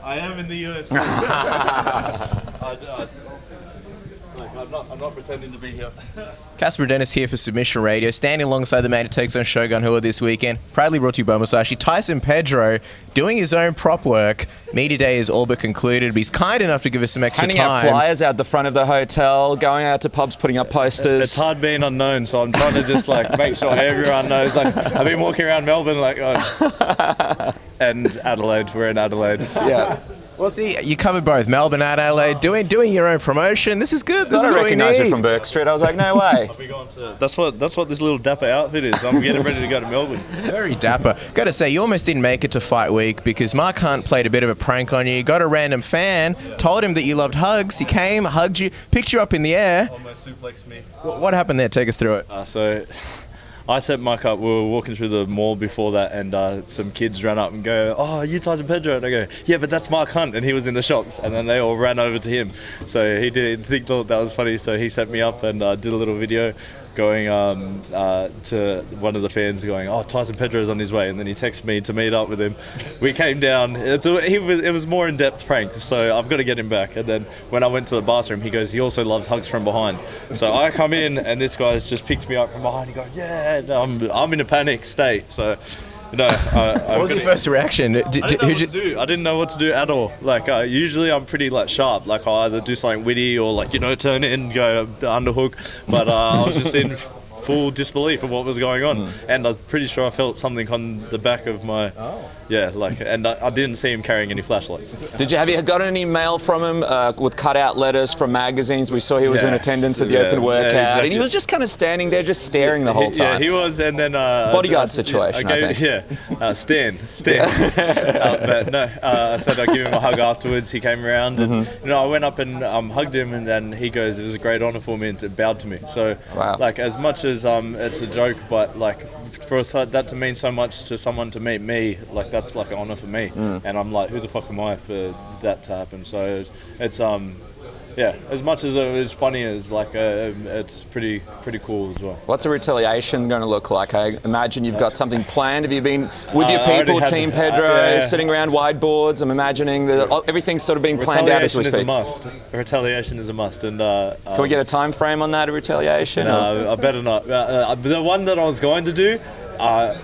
I am in the UFC. I'm not pretending to be here. Casper Dennis here for Submission Radio, standing alongside the man who takes on Shogun Hua this weekend. Proudly brought to you by Musashi. Tyson Pedro doing his own prop work. Media day is all but concluded, but he's kind enough to give us some extra handing time. out flyers out the front of the hotel, going out to pubs, putting up posters. It's hard being unknown, so I'm trying to just like make sure everyone knows. Like I've been walking around Melbourne, like, and Adelaide. We're in Adelaide. Yeah. Well, see, you covered both Melbourne, Adelaide, doing your own promotion. This is good. This I is what we recognise you need. from Burke Street. I was like, no way. I'll be going to. That's what this little dapper outfit is. I'm getting ready to go to Melbourne. Very dapper. Got to say, you almost didn't make it to fight week because Mark Hunt played a bit of a prank on you. Got a random fan, told him that you loved hugs. He came, hugged you, picked you up in the air. Almost suplexed me. What happened there? Take us through it. So I set Mike up. We were walking through the mall before that, and some kids ran up and go, "Oh, you Tyson Pedro?" And I go, "Yeah, but that's Mark Hunt," and he was in the shops. And then they all ran over to him. So he thought that was funny. So he set me up and did a little video, going to one of the fans, going, "Oh, Tyson Pedro's on his way," and then he texted me to meet up with him. We came down. It was more in-depth prank, so I've got to get him back. And then when I went to the bathroom, he goes, he also loves hugs from behind. So I come in, and this guy's just picked me up from behind. He goes, "Yeah, no, I'm in a panic state." So. No, what was your first reaction? I didn't know what to do at all. Like usually I'm pretty like sharp. Like I'll either do something witty or like turn in, go underhook. But I was just in full disbelief of what was going on, and I'm pretty sure I felt something on the back of my. And I didn't see him carrying any flashlights. Have you got any mail from him with cut-out letters from magazines? We saw he was in attendance at the open workout, exactly. And he was just kind of standing there, just staring the whole time. Yeah, he was, and then bodyguard situation. I think. Yeah, Stan. But no, I said I'd give him a hug afterwards. He came around, and I went up and hugged him, and then he goes, "This is a great honor for me," and bowed to me. So, like, as much as it's a joke, but like for that to mean so much to someone to meet me, like that's like an honor for me. And I'm like, who the fuck am I for that to happen? So it's as much as it was funny as like it's pretty cool as well. What's a retaliation going to look like? I imagine you've got something planned. Have you been with your people, Team Pedro, sitting around whiteboards? I'm imagining that everything's sort of being planned out as we speak. Retaliation is a must. And can we get a time frame on that? A retaliation? No, I better not. The one that I was going to do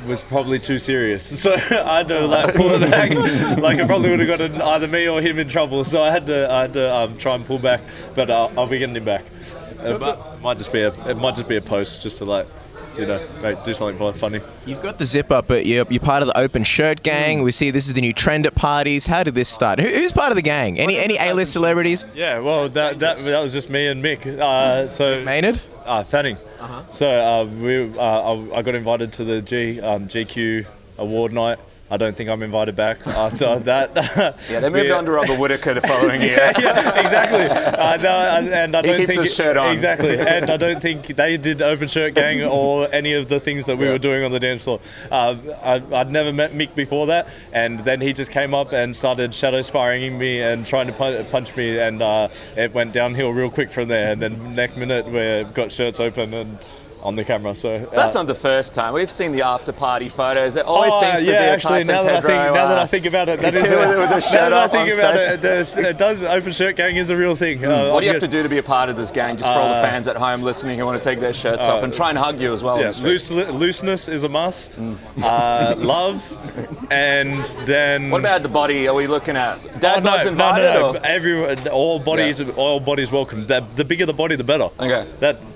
was probably too serious, so I had to like pull it back. Like I probably would have gotten either me or him in trouble, so I had to try and pull back. But I'll be getting him back. It might just be a post just to like, do something funny. You've got the zip up, but you're part of the open shirt gang. We see this is the new trend at parties. How did this start? Who's part of the gang? Any A-list celebrities? Yeah, well that was just me and Mick. So Maynard? Fanning. So I got invited to the GQ award night. I don't think I'm invited back after that. Yeah, they moved on to Robert Whittaker the following year. Yeah, exactly. And I don't keeps think his shirt on. Exactly, and I don't think they did Open Shirt Gang or any of the things that we were doing on the dance floor. I'd never met Mick before that, and then he just came up and started shadow sparring me and trying to punch me, and it went downhill real quick from there. And then next minute we got shirts open and on the camera. So that's not the first time. We've seen the after party photos. It always seems to be a Tyson Pedro. Now that I think about it, that is with a shirt off on stage. It does. Open Shirt Gang is a real thing. What do you have to do to be a part of this gang? Just for all the fans at home listening who want to take their shirts off and try and hug you as well. Yeah, looseness is a must. Love, and then. What about the body? Are we looking at dad bods invited? No. Everyone, all bodies welcome. The bigger the body, the better. Okay.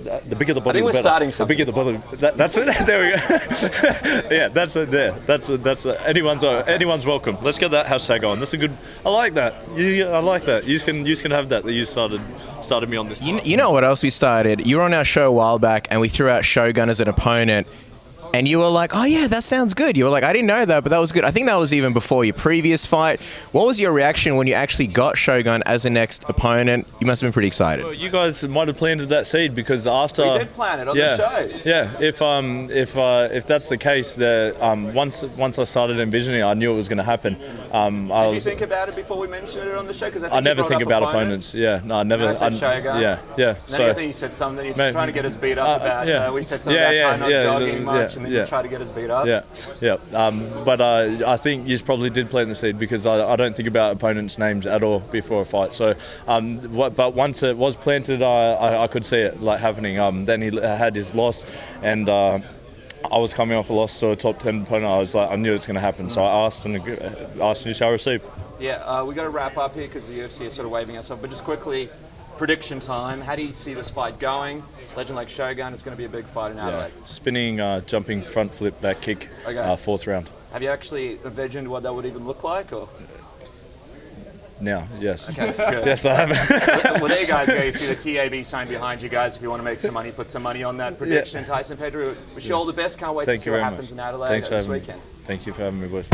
The bigger the body, I think the we're better. starting something. The bigger the body. That's it. There we go. Yeah, that's it. There. That's anyone's welcome. Let's get that hashtag on. That's a good. I like that. I like that. You can have that. That you started me on this. You know what else we started? You were on our show a while back, and we threw out Shogun as an opponent. And you were like, "Oh yeah, that sounds good." You were like, "I didn't know that, but that was good." I think that was even before your previous fight. What was your reaction when you actually got Shogun as the next opponent? You must have been pretty excited. Well, you guys might have planted that seed because after we did plant it on the show. Yeah, if that's the case, once I started envisioning it, I knew it was going to happen. Did you think about it before we mentioned it on the show? Because I never think about opponents. Yeah, no, I never. I said Shogun. Yeah. Then I think you said something. You're trying to get us beat up about. We said something about time not jogging much. and then you try to get us beat up. Yeah. But I think you probably did plant the seed because I don't think about opponents' names at all before a fight. So, but once it was planted, I could see it like happening. Then he had his loss, and I was coming off a loss to a top 10 opponent. I was like, I knew it's going to happen. So I asked, and you shall receive. Yeah, we got to wrap up here because the UFC is sort of waving us off. But just quickly, prediction time. How do you see this fight going? Legend like Shogun, it's going to be a big fight in Adelaide. Spinning, jumping, front flip, back kick, fourth round. Have you actually envisioned what that would even look like? Or? Now, yes. Okay, good. Yes, I have. Well, there you guys go. You see the TAB sign behind you guys. If you want to make some money, put some money on that prediction. Tyson Pedro, wish you all the best. Can't wait to see what happens in Adelaide this weekend. Thank you for having me, boys.